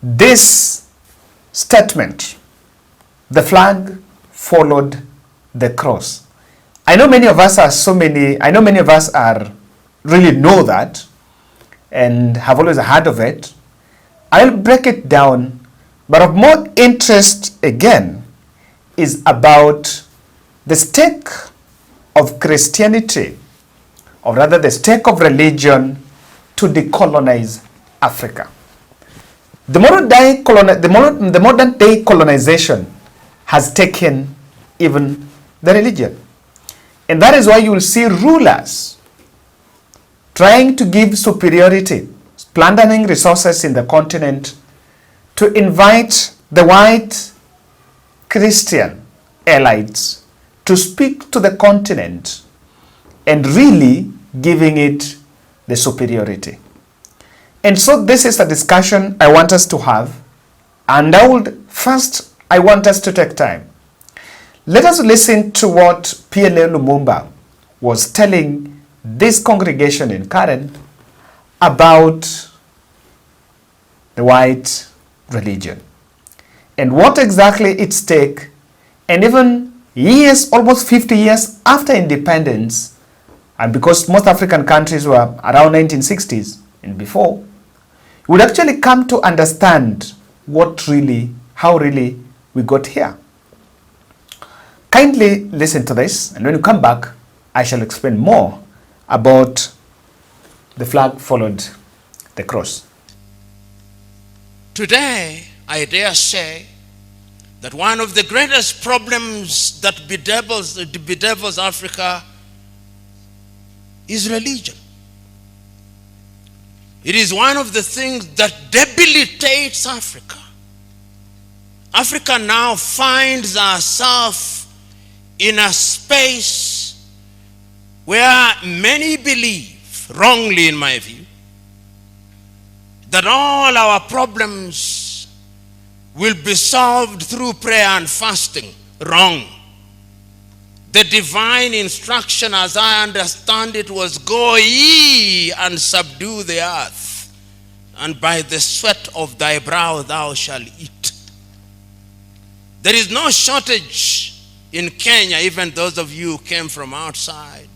this statement, the flag followed the cross. I know many of us are really know that and have always heard of it. I'll break it down, but of more interest again is about the stake of Christianity, or rather the stake of religion to decolonize Africa. The modern day colonization has taken even the religion. And that is why you will see rulers trying to give superiority, plundering resources in the continent to invite the white Christian elites to speak to the continent and really giving it the superiority. And so this is a discussion I want us to have, and I want us to take time. Let us listen to what PLO Lumumba was telling this congregation in Karen about the white religion and what exactly its stake, and even years, almost 50 years after independence, and because most African countries were around 1960s and before, would actually come to understand how really we got here. Kindly listen to this, and when you come back, I shall explain more about the flag followed the cross. Today, I dare say that one of the greatest problems that bedevils Africa is religion. It is one of the things that debilitates Africa. Africa now finds herself in a space where many believe, wrongly in my view, that all our problems will be solved through prayer and fasting. Wrong. The divine instruction, as I understand it, was go ye and subdue the earth, and by the sweat of thy brow thou shalt eat. There is no shortage in Kenya, even those of you who came from outside,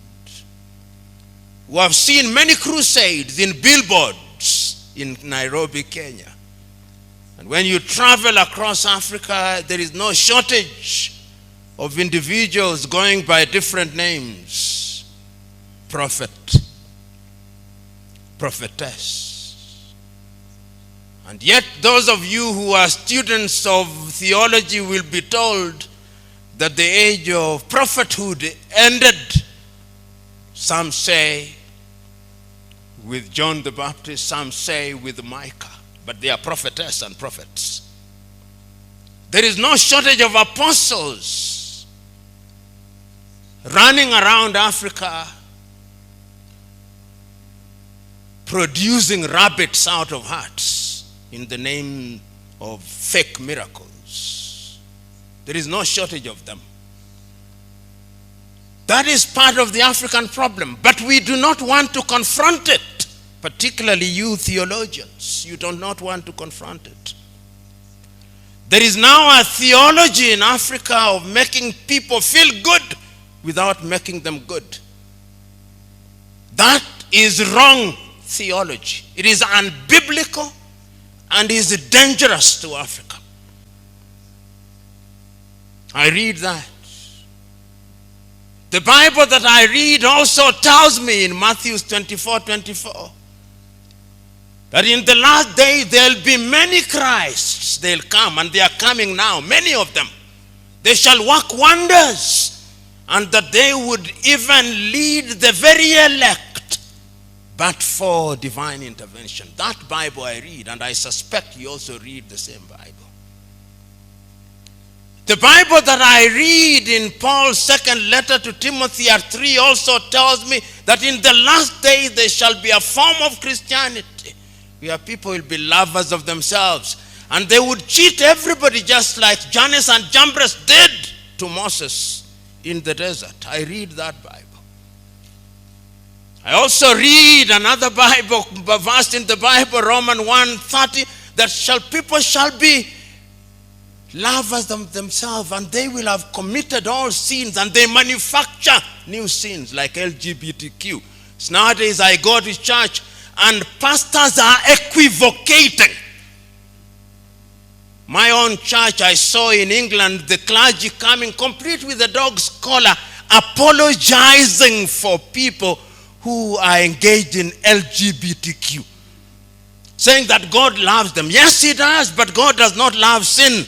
who have seen many crusades in billboards in Nairobi, Kenya. And when you travel across Africa, there is no shortage of individuals going by different names: prophet, prophetess. And yet those of you who are students of theology will be told that the age of prophethood ended, some say with John the Baptist, some say with Micah, but they are prophetess and prophets. There is no shortage of apostles running around Africa producing rabbits out of hats in the name of fake miracles. There is no shortage of them. That is part of the African problem, but we do not want to confront it, particularly you theologians. You do not want to confront it. There is now a theology in Africa of making people feel good without making them good. That is wrong theology. It is unbiblical and is dangerous to Africa. I read that. The Bible that I read also tells me in Matthew 24:24 that in the last day there'll be many Christs. They'll come, and they are coming now, many of them. They shall work wonders, and that they would even lead the very elect, but for divine intervention. That Bible I read, and I suspect you also read the same Bible. The Bible that I read in Paul's second letter to Timothy at 3 also tells me that in the last days there shall be a form of Christianity where people will be lovers of themselves, and they would cheat everybody just like Jannes and Jambres did to Moses in the desert. I read that Bible. I also read another Bible verse in the Bible, Romans 1:30, that people shall be lovers of themselves, and they will have committed all sins, and they manufacture new sins like LGBTQ. So nowadays I go to church and pastors are equivocating. My own church, I saw in England the clergy coming complete with a dog's collar, apologizing for people who are engaged in LGBTQ, saying that God loves them. Yes, he does, but God does not love sin.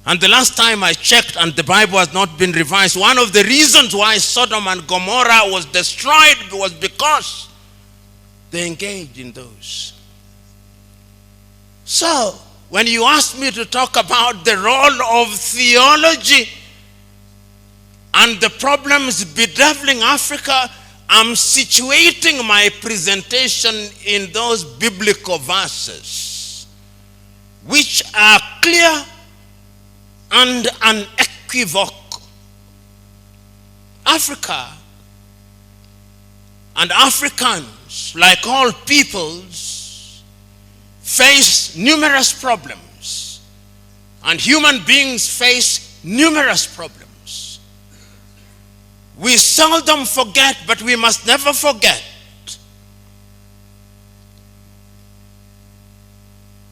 And the last time I checked, and the Bible has not been revised, one of the reasons why Sodom and Gomorrah was destroyed was because they engaged in those. So, when you ask me to talk about the role of theology and the problems bedeviling Africa, I'm situating my presentation in those biblical verses, which are clear and unequivocal. Africa and Africans, like all peoples, face numerous problems, and human beings face numerous problems. We seldom forget, but we must never forget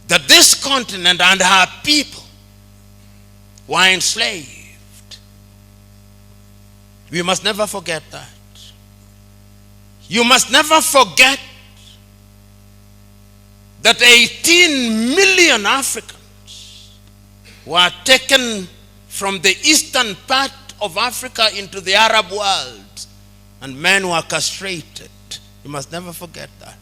that this continent and our people were enslaved. We must never forget that. You must never forget that 18 million Africans were taken from the eastern part of Africa into the Arab world, and men were castrated. You must never forget that.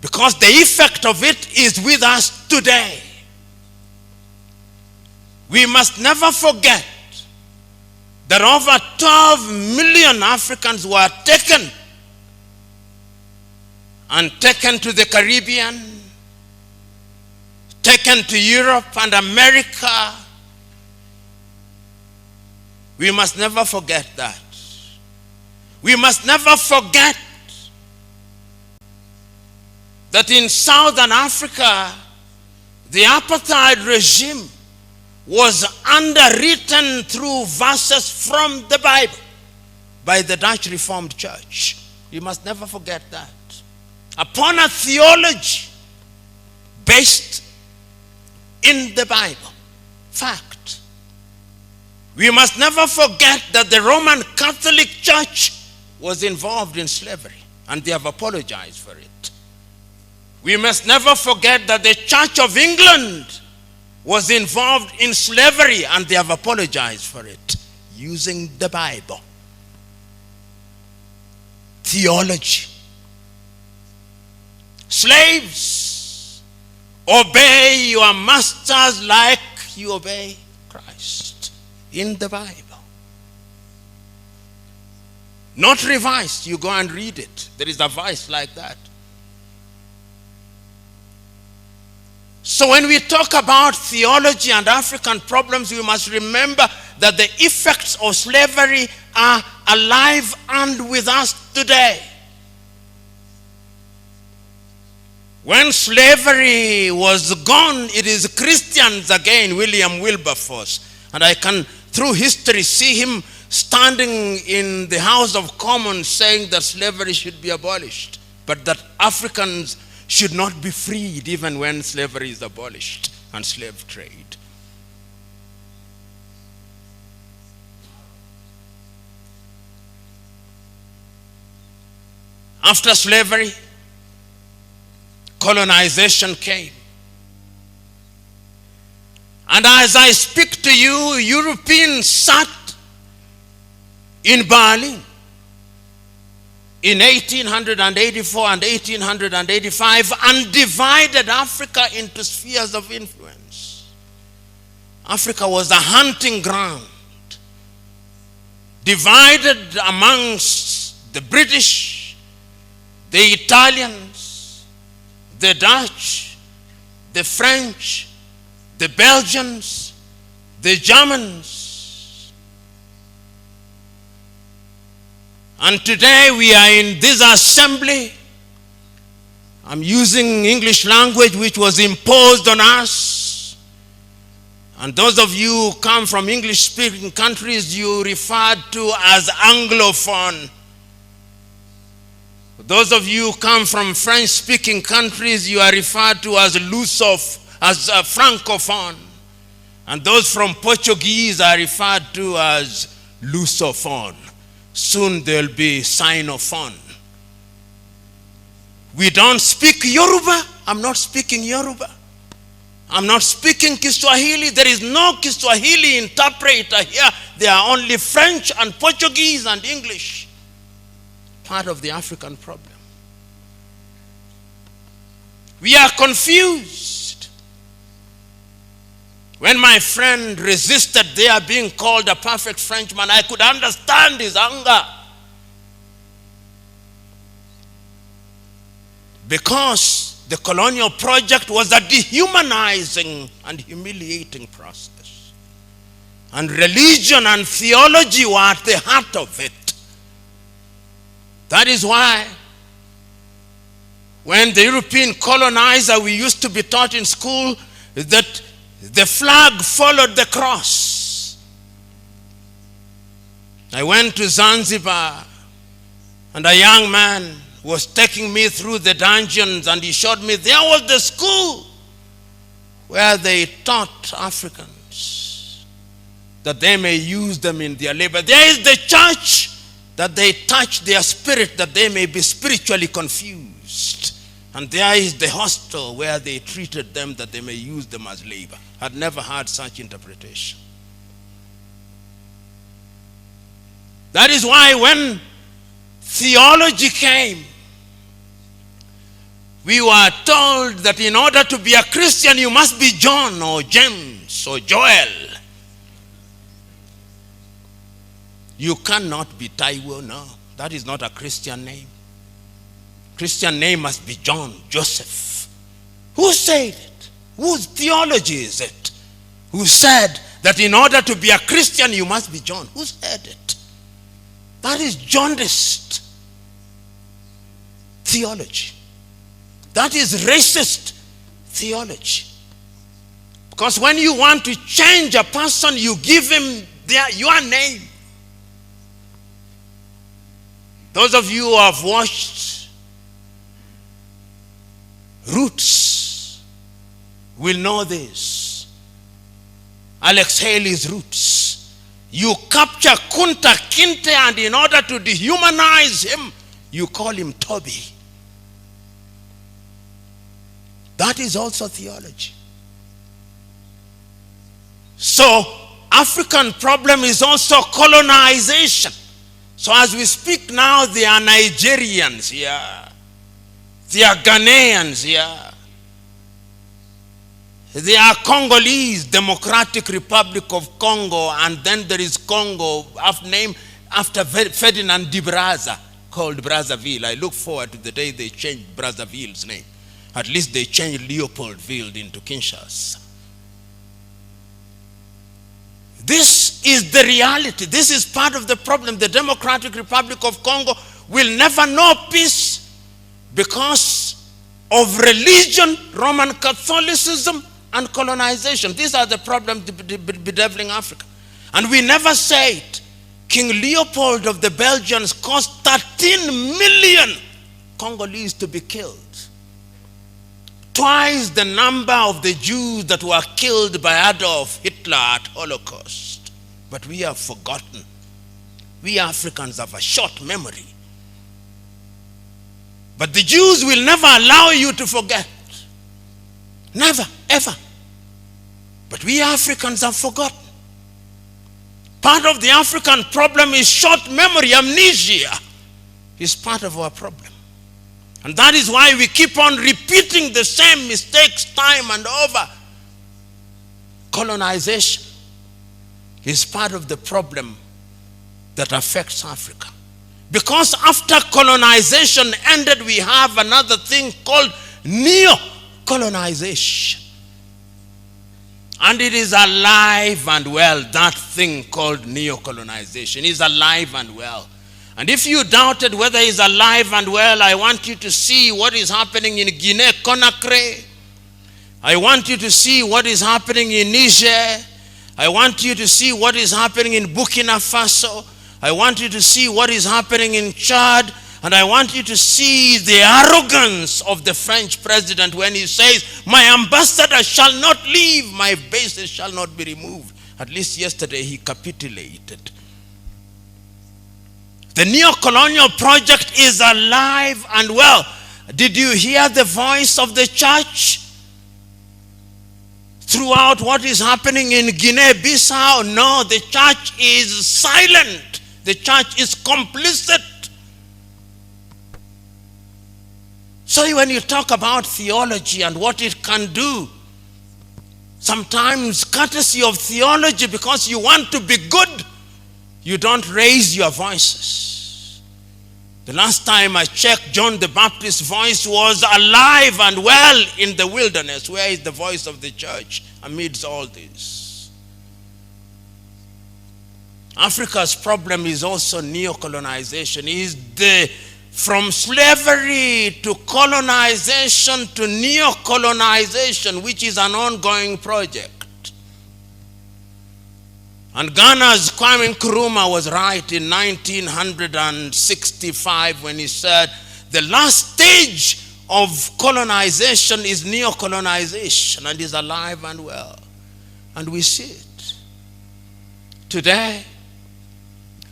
Because the effect of it is with us today. We must never forget that over 12 million Africans were taken to the Caribbean, taken to Europe and America. We must never forget that. We must never forget that in Southern Africa, the apartheid regime was underwritten through verses from the Bible by the Dutch Reformed Church. You must never forget that. Upon a theology based in the Bible. Fact. We must never forget that the Roman Catholic Church was involved in slavery, and they have apologized for it. We must never forget that the Church of England was involved in slavery, and they have apologized for it, using the Bible. Theology. Slaves, obey your masters like you obey Christ. In the Bible. Not revised. You go and read it. There is a verse like that. So when we talk about theology and African problems, we must remember that the effects of slavery are alive and with us today. When slavery was gone, it is Christians again, William Wilberforce. And I can, through history, see him standing in the House of Commons saying that slavery should be abolished, but that Africans should not be freed even when slavery is abolished and slave trade. After slavery, colonization came. And as I speak to you, Europeans sat in Berlin in 1884 and 1885 and divided Africa into spheres of influence. Africa was a hunting ground, divided amongst the British, the Italians, the Dutch, the French, the Belgians, the Germans. And today we are in this assembly I'm using English language which was imposed on us. And those of you who come from English-speaking countries, you referred to as Anglophone. Those of you who come from French-speaking countries, you are referred to as Francophone. And those from Portuguese are referred to as Lusophone. Soon they'll be Sinophone. We don't speak Yoruba. I'm not speaking Yoruba. I'm not speaking Kiswahili. There is no Kiswahili interpreter here. There are only French and Portuguese and English. Part of the African problem. We are confused. When my friend resisted their being called a perfect Frenchman, I could understand his anger. Because the colonial project was a dehumanizing and humiliating process. And religion and theology were at the heart of it. That is why when the European colonizer, we used to be taught in school that the flag followed the cross. I went to Zanzibar and a young man was taking me through the dungeons, and he showed me there was the school where they taught Africans that they may use them in their labor. There is the church that they touch their spirit that they may be spiritually confused. And there is the hostel where they treated them that they may use them as labor. I'd never heard such interpretation. That is why when theology came, we were told that in order to be a Christian, you must be John or James or Joel. You cannot be Taiwo, no. That is not a Christian name. Christian name must be John, Joseph. Who said it? Whose theology is it? Who said that in order to be a Christian, you must be John? Who said it? That is jaundiced theology. That is racist theology. Because when you want to change a person, you give him your name. Those of you who have watched Roots will know this. Alex Haley's Roots. You capture Kunta Kinte, and in order to dehumanize him, you call him Toby. That is also theology. So, African problem is also colonization. So as we speak now, there are Nigerians here. There are Ghanaians here. There are Congolese, Democratic Republic of Congo, and then there is Congo, named after Ferdinand de Brazza, called Brazzaville. I look forward to the day they change Brazzaville's name. At least they changed Leopoldville into Kinshasa. This is the reality. This is part of the problem. The Democratic Republic of Congo will never know peace because of religion, Roman Catholicism, and colonization. These are the problems bedeviling Africa. And we never say it. King Leopold of the Belgians caused 13 million Congolese to be killed. Twice the number of the Jews that were killed by Adolf Hitler at Holocaust. But we have forgotten. We Africans have a short memory. But the Jews will never allow you to forget. Never, ever. But we Africans have forgotten. Part of the African problem is short memory, amnesia is part of our problem. And that is why we keep on repeating the same mistakes time and over. Colonization is part of the problem that affects Africa. Because after colonization ended, we have another thing called Neocolonization. And it is alive and well. That thing called Neocolonization is alive and well. And if you doubted whether he's alive and well, I want you to see what is happening in Guinea-Conakry. I want you to see what is happening in Niger. I want you to see what is happening in Burkina Faso. I want you to see what is happening in Chad. And I want you to see the arrogance of the French president when he says, my ambassador shall not leave, my bases shall not be removed. At least yesterday he capitulated. The neo-colonial project is alive and well. Did you hear the voice of the church throughout what is happening in Guinea-Bissau? No, the church is silent. The church is complicit. So when you talk about theology and what it can do, sometimes courtesy of theology, because you want to be good, you don't raise your voices. The last time I checked, John the Baptist's voice was alive and well in the wilderness. Where is the voice of the church amidst all this? Africa's problem is also neocolonization. From slavery to colonization to neocolonization, which is an ongoing project. And Ghana's Kwame Nkrumah was right in 1965 when he said, the last stage of colonization is neocolonization, and is alive and well. And we see it. Today,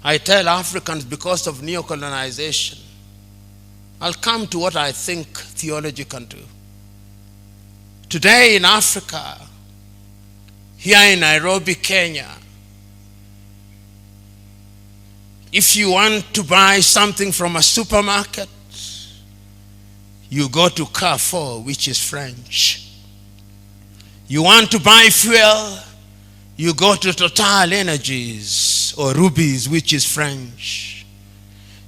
I tell Africans, because of neocolonization, I'll come to what I think theology can do. Today in Africa, here in Nairobi, Kenya, if you want to buy something from a supermarket, you go to Carrefour, which is French. You want to buy fuel, you go to Total Energies or Rubies, which is French.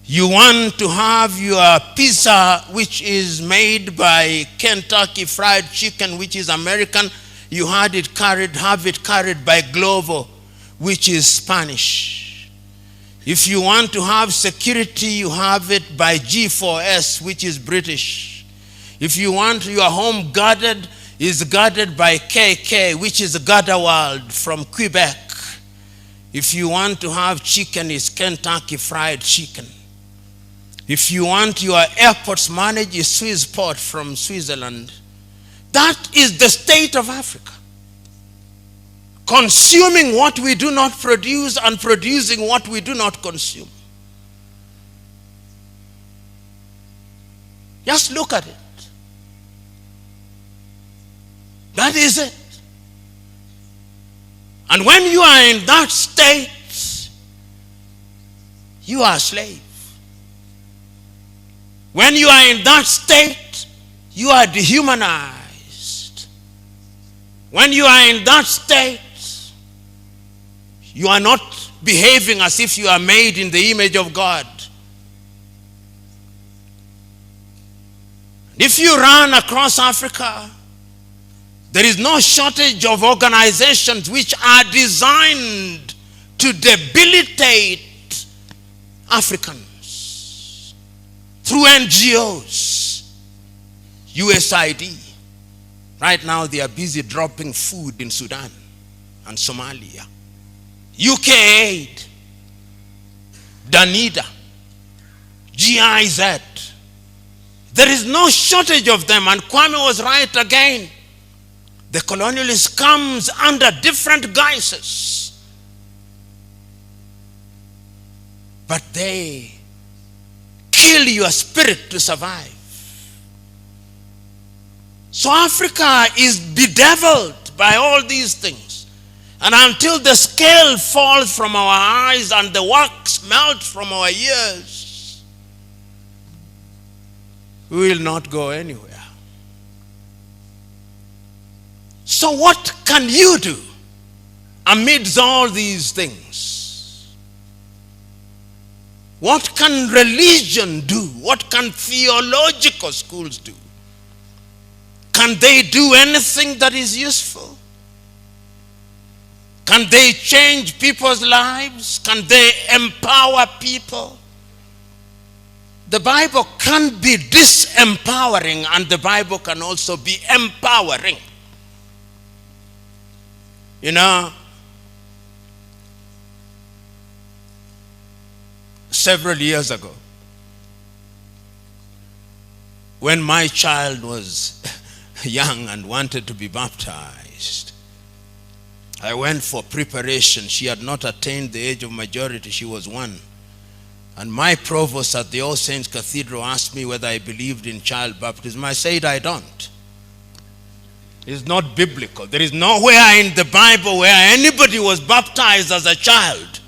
You want to have your pizza, which is made by Kentucky Fried Chicken, which is American, you have it carried by Glovo, which is Spanish. If you want to have security, you have it by G4S, which is British. If you want your home guarded, is guarded by KK, which is Gardewald from Quebec. If you want to have chicken, it's Kentucky Fried Chicken. If you want your airports managed, is Swissport from Switzerland. That is the state of Africa. Consuming what we do not produce and producing what we do not consume. Just look at it. That is it. And when you are in that state, you are a slave. When you are in that state, you are dehumanized. When you are in that state, you are not behaving as if you are made in the image of God. If you run across Africa, there is no shortage of organizations which are designed to debilitate Africans. Through NGOs, USAID. Right now they are busy dropping food in Sudan and Somalia. UK Aid, Danida, GIZ. There is no shortage of them, and Kwame was right again. The colonialist comes under different guises, but they kill your spirit to survive. So Africa is bedeviled by all these things. And until the scale falls from our eyes and the wax melts from our ears, we will not go anywhere. So what can you do amidst all these things? What can religion do? What can theological schools do? Can they do anything that is useful? Can they change people's lives? Can they empower people? The Bible can be disempowering, and the Bible can also be empowering. You know, several years ago, when my child was young and wanted to be baptized, I went for preparation. She had not attained the age of majority. She was 1. And my provost at the All Saints Cathedral asked me whether I believed in child baptism. I said, I don't. It's not biblical. There is nowhere in the Bible where anybody was baptized as a child.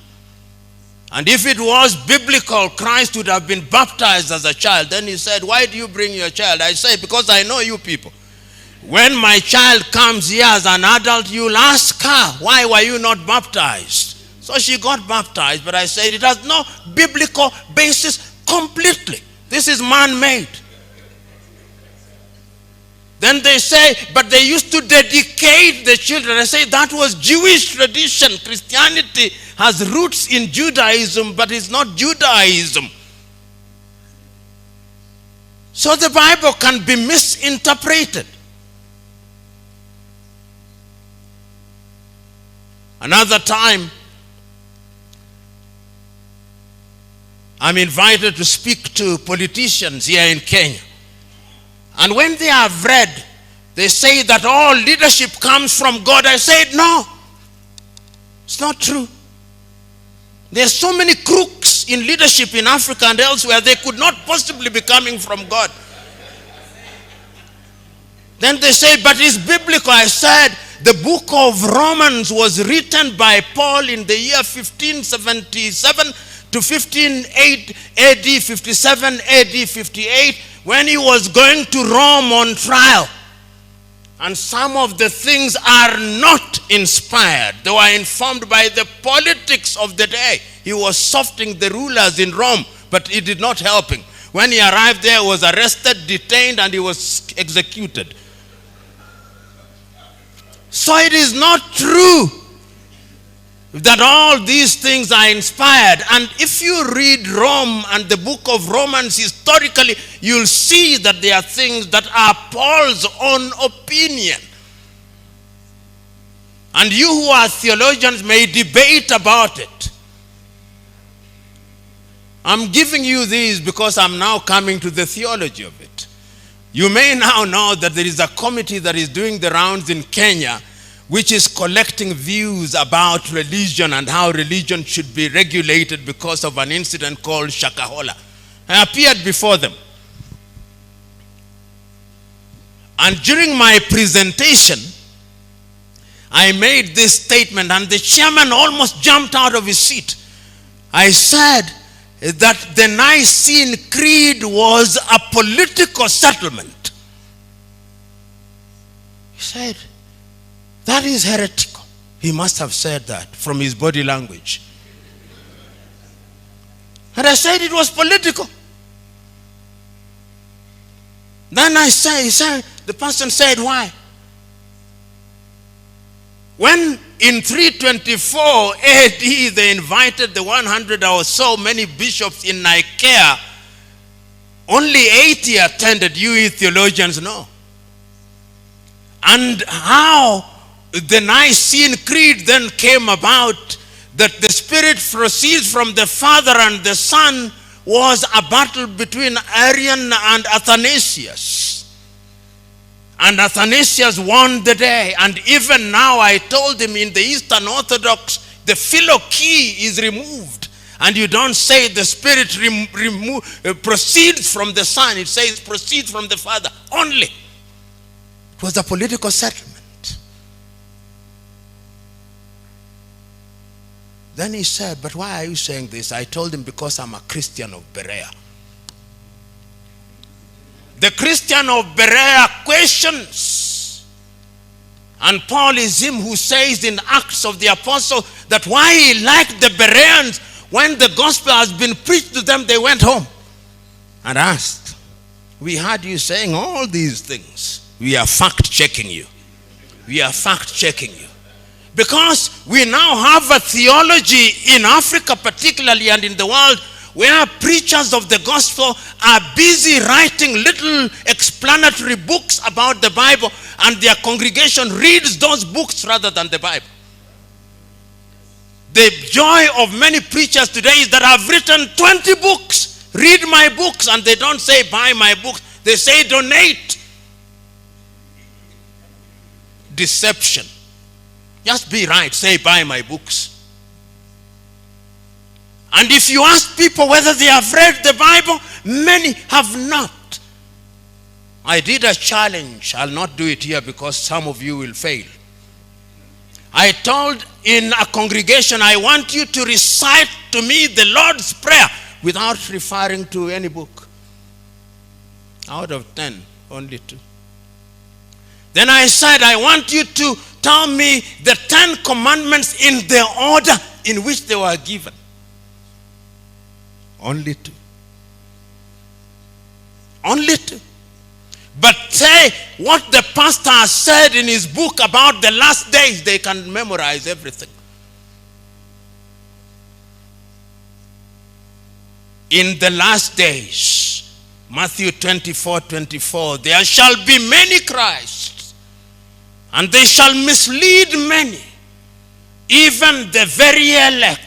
And if it was biblical, Christ would have been baptized as a child. Then he said, why do you bring your child? I said, because I know you people. When my child comes here as an adult, you'll ask her, why were you not baptized? So she got baptized, but I said it has no biblical basis completely. This is man-made. Then they say, but they used to dedicate the children. I say that was Jewish tradition. Christianity has roots in Judaism, but it's not Judaism. So the Bible can be misinterpreted. Another time, I'm invited to speak to politicians here in Kenya. And when they have read, they say that all leadership comes from God. I said, no, it's not true. There's so many crooks in leadership in Africa and elsewhere, they could not possibly be coming from God. Then they say, but it's biblical. I said, the book of Romans was written by Paul in the year 1577 to 1508 AD, 57 AD, 58, when he was going to Rome on trial. And some of the things are not inspired. They were informed by the politics of the day. He was softening the rulers in Rome, but it did not help him. When he arrived there, he was arrested, detained, and he was executed. So it is not true that all these things are inspired. And if you read Rome and the book of Romans historically, you'll see that there are things that are Paul's own opinion. And you who are theologians may debate about it. I'm giving you these because I'm now coming to the theology of it. You may now know that there is a committee that is doing the rounds in Kenya, which is collecting views about religion and how religion should be regulated because of an incident called Shakahola. I appeared before them. And during my presentation, I made this statement, and the chairman almost jumped out of his seat. I said that the Nicene Creed was a political settlement. He said, that is heretical. He must have said that from his body language. And I said it was political. Then I said, the person said, why? When in 324 AD they invited the 100 or so many bishops in Nicaea, only 80 attended. You theologians know. And how the Nicene Creed then came about, that the Spirit proceeds from the Father and the Son, was a battle between Arian and Athanasius. And Athanasius won the day. And even now, I told him, in the Eastern Orthodox, the phylloky is removed. And you don't say the Spirit proceeds from the Son. It says proceeds from the Father only. It was a political settlement. Then he said, but why are you saying this? I told him, because I'm a Christian of Berea. The Christian of Berea questions. And Paul is him who says in Acts of the Apostle that why he liked the Bereans, when the gospel has been preached to them, they went home and asked, we heard you saying all these things. We are fact-checking you. We are fact-checking you. Because we now have a theology in Africa particularly and in the world where preachers of the gospel are busy writing little explanatory books about the Bible, and their congregation reads those books rather than the Bible. The joy of many preachers today is that I've written 20 books. Read my books, and they don't say buy my books. They say donate. Deception. Just be right. Say buy my books. And if you ask people whether they have read the Bible, many have not. I did a challenge. I'll not do it here because some of you will fail. I told in a congregation, I want you to recite to me the Lord's Prayer without referring to any book. Out of 10, only 2. Then I said, I want you to tell me the 10 commandments in the order in which they were given. Only 2. Only 2. But say what the pastor has said in his book about the last days, they can memorize everything. In the last days, Matthew 24:24, there shall be many Christs, and they shall mislead many, even the very elect.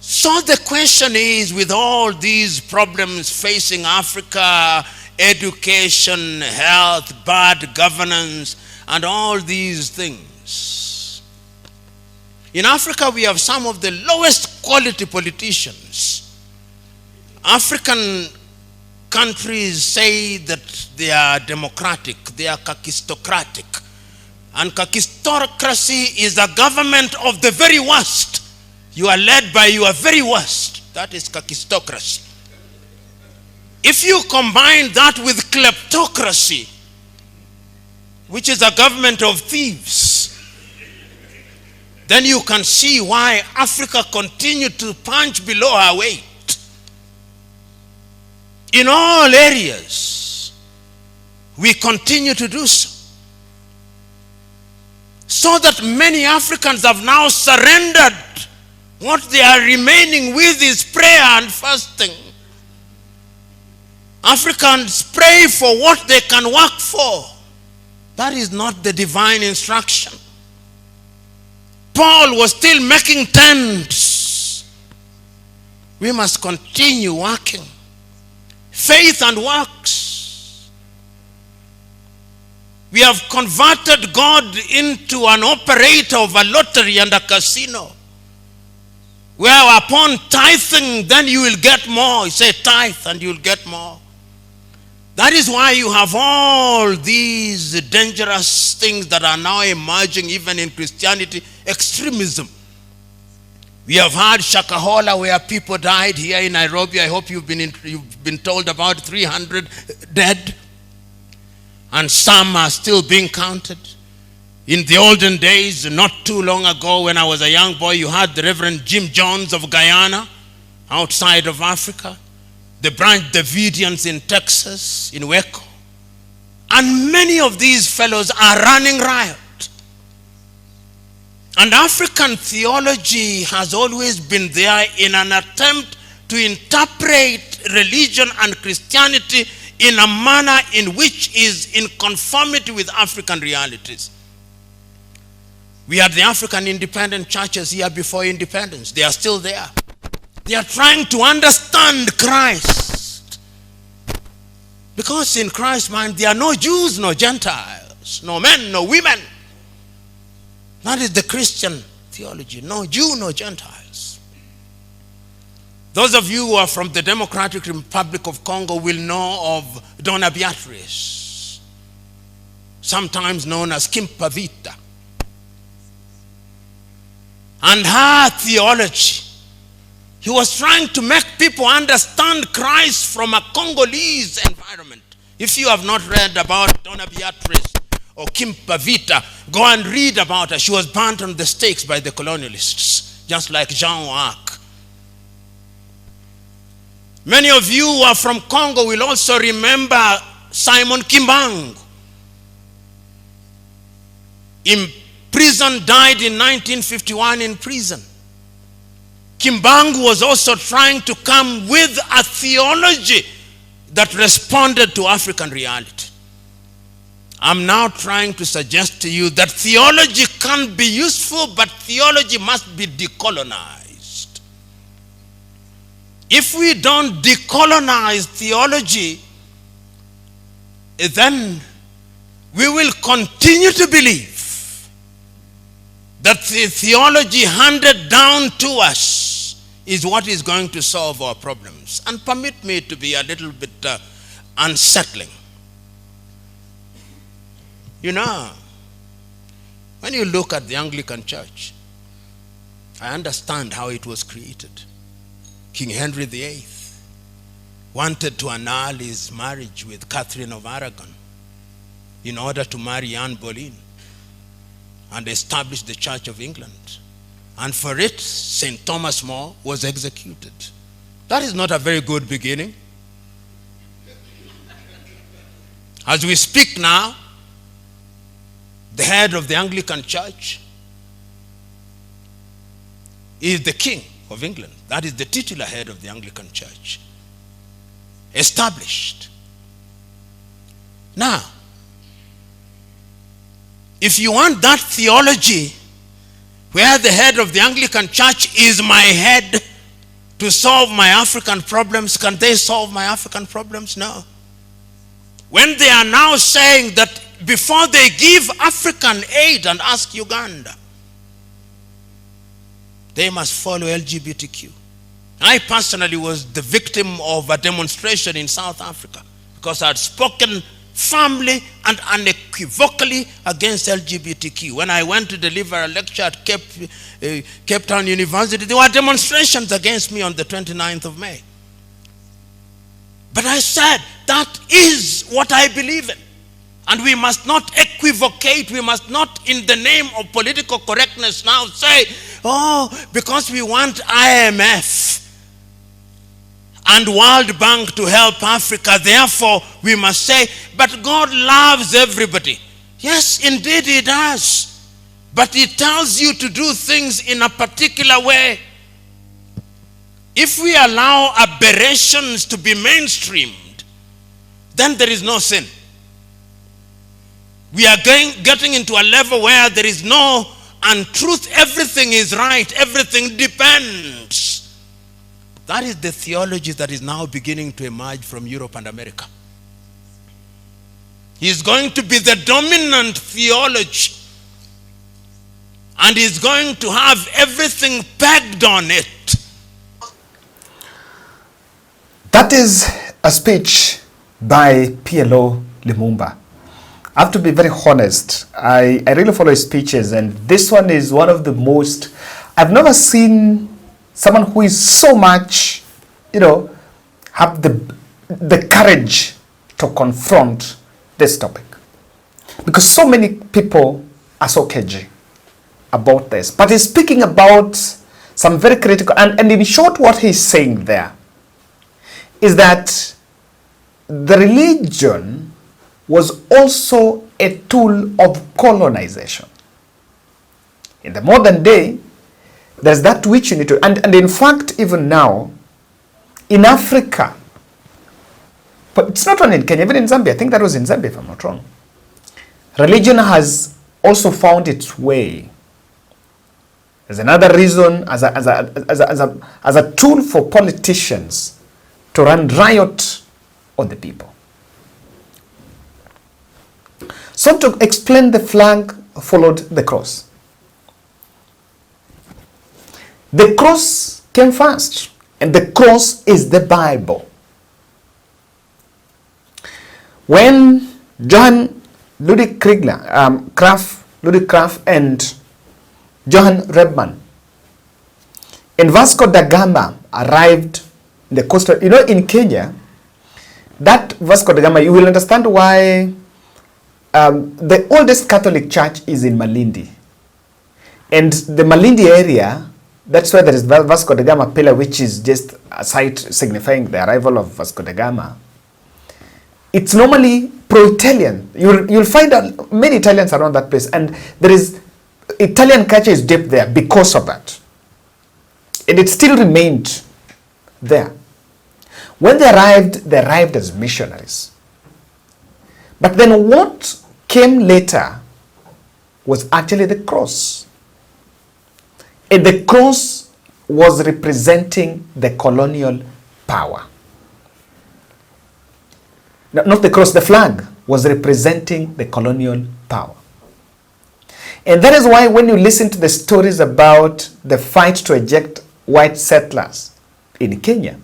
So the question is, with all these problems facing Africa, education, health, bad governance, and all these things, in Africa we have some of the lowest quality politicians. African countries say that they are democratic, they are kakistocratic. And kakistocracy is a government of the very worst. You are led by your very worst. That is kakistocracy. If you combine that with kleptocracy, which is a government of thieves, then you can see why Africa continued to punch below her weight. In all areas, we continue to do so. So that many Africans have now surrendered. What they are remaining with is prayer and fasting. Africans pray for what they can work for. That is not the divine instruction. Paul was still making tents. We must continue working. Faith and works. We have converted God into an operator of a lottery and a casino, where upon tithing, then you will get more. You say tithe and you will get more. That is why you have all these dangerous things that are now emerging even in Christianity. Extremism. We have had Shakahola where people died here in Nairobi. I hope you've been told about 300 dead. And some are still being counted. In the olden days, not too long ago when I was a young boy, you had the Reverend Jim Jones of Guyana, outside of Africa. The Branch Davidians in Texas, in Waco. And many of these fellows are running riot. And African theology has always been there in an attempt to interpret religion and Christianity in a manner in which is in conformity with African realities. We had the African independent churches here before independence. They are still there. They are trying to understand Christ. Because in Christ's mind, there are no Jews, no Gentiles, no men, no women. That is the Christian theology. No Jew, no Gentiles. Those of you who are from the Democratic Republic of Congo will know of Donna Beatrice, sometimes known as Kimpavita. And her theology, he was trying to make people understand Christ from a Congolese environment. If you have not read about Donna Beatrice or Kimpavita, go and read about her. She was burnt on the stakes by the colonialists, just like Jean d'Arc. Many of you who are from Congo will also remember Simon Kimbangu. In prison, died in 1951 in prison. Kimbangu was also trying to come with a theology that responded to African reality. I'm now trying to suggest to you that theology can be useful, but theology must be decolonized. If we don't decolonize theology, then we will continue to believe that the theology handed down to us is what is going to solve our problems. And permit me to be a little bit unsettling. You know, when you look at the Anglican Church, I understand how it was created. King Henry VIII wanted to annul his marriage with Catherine of Aragon in order to marry Anne Boleyn and establish the Church of England. And for it, St. Thomas More was executed. That is not a very good beginning. As we speak now, the head of the Anglican Church is the King of England. That is the titular head of the Anglican Church. Established. Now, if you want that theology where the head of the Anglican Church is my head to solve my African problems, can they solve my African problems? No. When they are now saying that before they give African aid, and ask Uganda, they must follow LGBTQ. I personally was the victim of a demonstration in South Africa because I had spoken firmly and unequivocally against LGBTQ. When I went to deliver a lecture at Cape Town University, there were demonstrations against me on the 29th of May. But I said, that is what I believe in. And we must not equivocate. We must not, in the name of political correctness, now say, oh, because we want IMF and World Bank to help Africa, therefore we must say, but God loves everybody. Yes, indeed he does. But he tells you to do things in a particular way. If we allow aberrations to be mainstreamed, then there is no sin. We are getting into a level where there is no untruth. Everything is right. Everything depends. That is the theology that is now beginning to emerge from Europe and America. He is going to be the dominant theology. And he is going to have everything pegged on it. That is a speech by PLO Lumumba. I have to be very honest. I really follow his speeches, and this one is one of the most, I've never seen someone who is so much, have the courage to confront this topic. Because so many people are so cagey about this. But he's speaking about some very critical, and in short what he's saying there is that the religion was also a tool of colonization. In the modern day, there's that which you need to, and in fact, even now, in Africa, but it's not only in Kenya, even in Zambia, I think that was in Zambia if I'm not wrong, religion has also found its way as another reason, as a tool for politicians to run riot on the people. So to explain, the flag followed the cross. The cross came first, and the cross is the Bible. When Ludwig Krafft and Johann Rebmann and Vasco da Gama arrived in the coastal, in Kenya, that Vasco da Gama, you will understand why the oldest Catholic church is in Malindi. And the Malindi area, that's where there is Vasco da Gama pillar, which is just a site signifying the arrival of Vasco da Gama. It's normally pro-Italian. You'll find many Italians around that place, and there is Italian culture is deep there because of that. And it still remained there. When they arrived as missionaries. But then what came later was actually the cross. And the cross was representing the colonial power. No, not the cross, the flag was representing the colonial power. And that is why when you listen to the stories about the fight to eject white settlers in Kenya,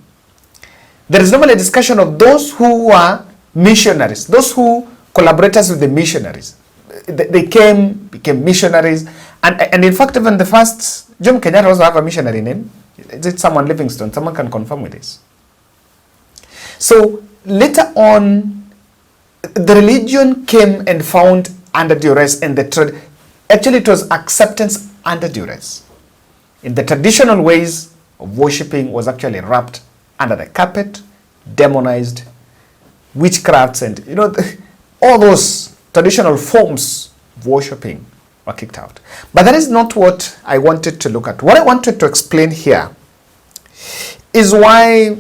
there is normally a discussion of those who were missionaries, those who collaborators with the missionaries. They became missionaries. And in fact, even the first, Jomo Kenyatta also have a missionary name. Is it someone Livingstone? Someone can confirm with this. So later on, the religion came and found under duress, and actually it was acceptance under duress. In the traditional ways of worshipping was actually wrapped under the carpet, demonized, witchcrafts, and all those traditional forms of worshipping were kicked out. But that is not what I wanted to look at. What I wanted to explain here is why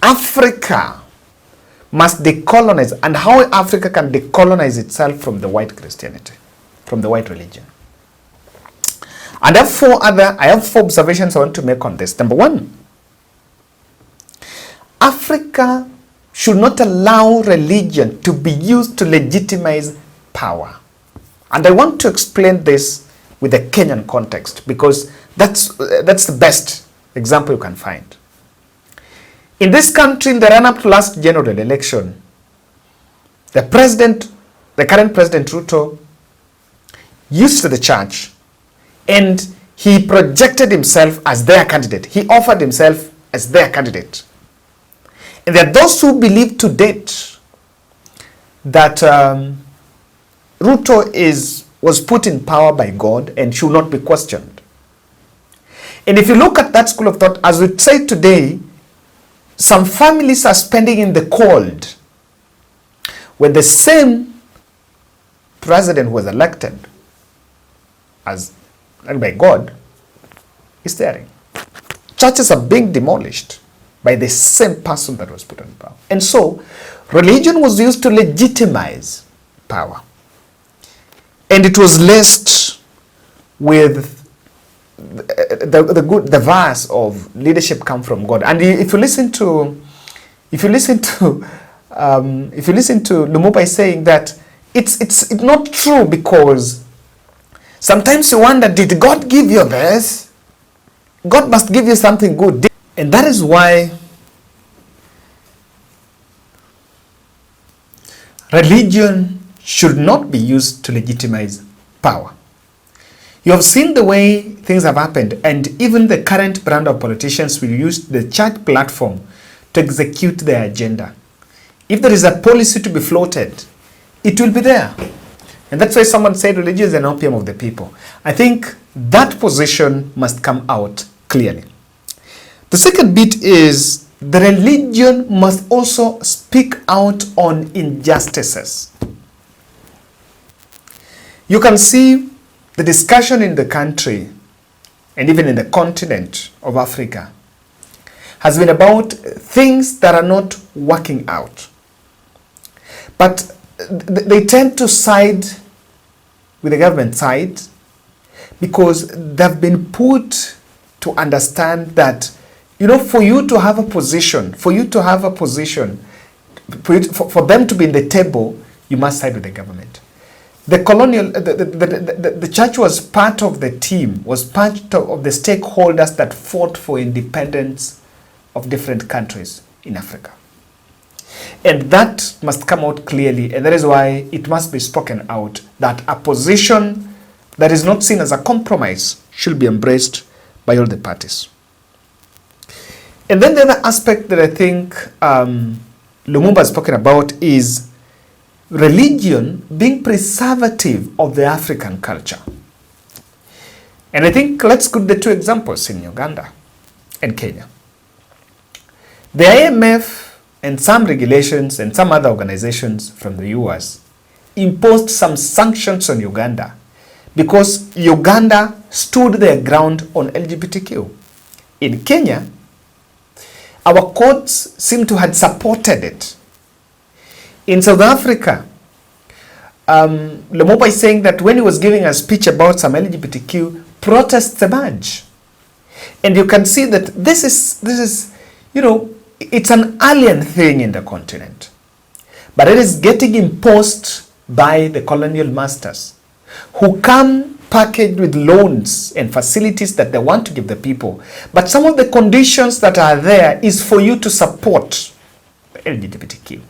Africa must decolonize, and how Africa can decolonize itself from the white Christianity, from the white religion. And I have four observations I want to make on this. Number one, Africa should not allow religion to be used to legitimize power. And I want to explain this with the Kenyan context, because that's the best example you can find. In this country, in the run-up to last general election, the current president Ruto, used the church, and he projected himself as their candidate. He offered himself as their candidate. And there are those who believe to date that Ruto was put in power by God and should not be questioned. And if you look at that school of thought, as we say today, some families are spending in the cold when the same president who was elected by God is staring. Churches are being demolished by the same person that was put in power. And so, religion was used to legitimize power. And it was laced with the verse of leadership come from God. And if you listen to Lumumba saying that it's not true, because sometimes you wonder, did God give you this? God must give you something good. And that is why religion should not be used to legitimize power. You have seen the way things have happened, and even the current brand of politicians will use the church platform to execute their agenda. If there is a policy to be floated, it will be there. And that's why someone said religion is an opium of the people. I think that position must come out clearly. The second bit is the religion must also speak out on injustices. You can see the discussion in the country and even in the continent of Africa has been about things that are not working out. But they tend to side with the government side because they've been put to understand that, for you to have a position, for them to be in the table, you must side with the government. The church was part of the team, was part of the stakeholders that fought for independence of different countries in Africa. And that must come out clearly, and that is why it must be spoken out that a position that is not seen as a compromise should be embraced by all the parties. And then the other aspect that I think Lumumba has spoken about is religion being preservative of the African culture. And I think let's go to the two examples in Uganda and Kenya. The IMF and some regulations and some other organizations from the US imposed some sanctions on Uganda because Uganda stood their ground on LGBTQ. In Kenya, our courts seem to have supported it. In South Africa, Lumumba is saying that when he was giving a speech about some LGBTQ, protests emerge. And you can see that this is, you know, it's an alien thing in the continent. But it is getting imposed by the colonial masters who come packaged with loans and facilities that they want to give the people. But some of the conditions that are there is for you to support the LGBTQ.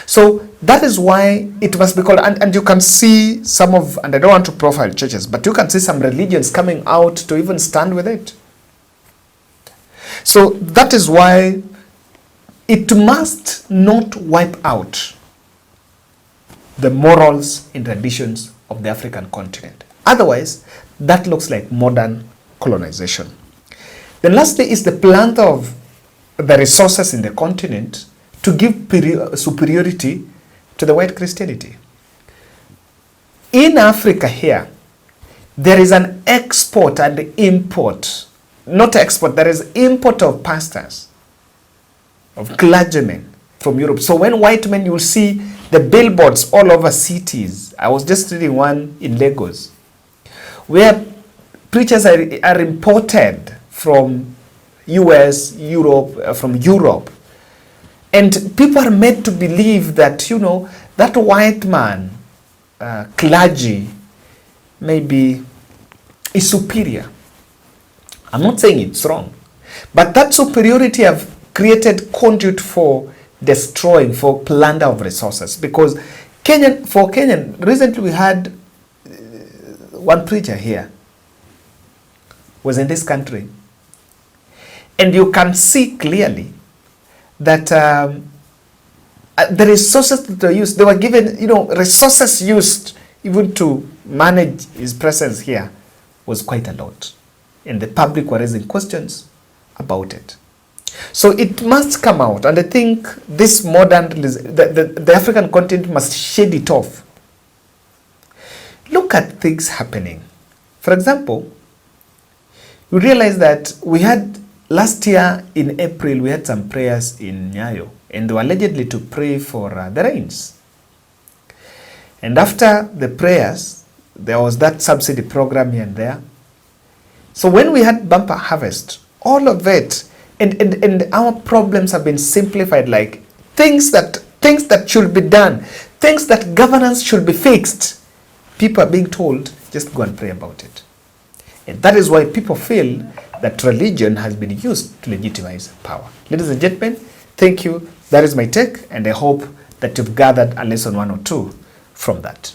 So that is why it must be called, and you can see some of, and I don't want to profile churches, but you can see some religions coming out to even stand with it. So that is why it must not wipe out the morals and traditions of the African continent. Otherwise, that looks like modern colonization. Then lastly is the plant of the resources in the continent to give superiority to the white Christianity. In Africa here, there is an export and import, not export, there is import of pastors, of clergymen from Europe. So when white men, you will see the billboards all over cities. I was just reading one in Lagos, where preachers are imported from US, Europe, from Europe. And people are made to believe that, you know, that white man, clergy, maybe is superior. I'm not saying it's wrong. But that superiority have created conduit for destroying, for plunder of resources. Because Kenyan, recently we had one preacher here, was in this country. And you can see clearly that the resources that were used, they were given, you know, resources used even to manage his presence here was quite a lot. And the public were raising questions about it. So it must come out, and I think this modern, the African continent must shed it off. Look at things happening. For example, you realize that we had last year in April, we had some prayers in Nyayo, and they were allegedly to pray for the rains. And after the prayers, there was that subsidy program here and there. So when we had bumper harvest, all of it, and our problems have been simplified, like things that should be done, things that governance should be fixed. People are being told, just go and pray about it. And that is why people feel that religion has been used to legitimize power. Ladies and gentlemen, thank you. That is my take, and I hope that you've gathered a lesson 1 or 2 from that.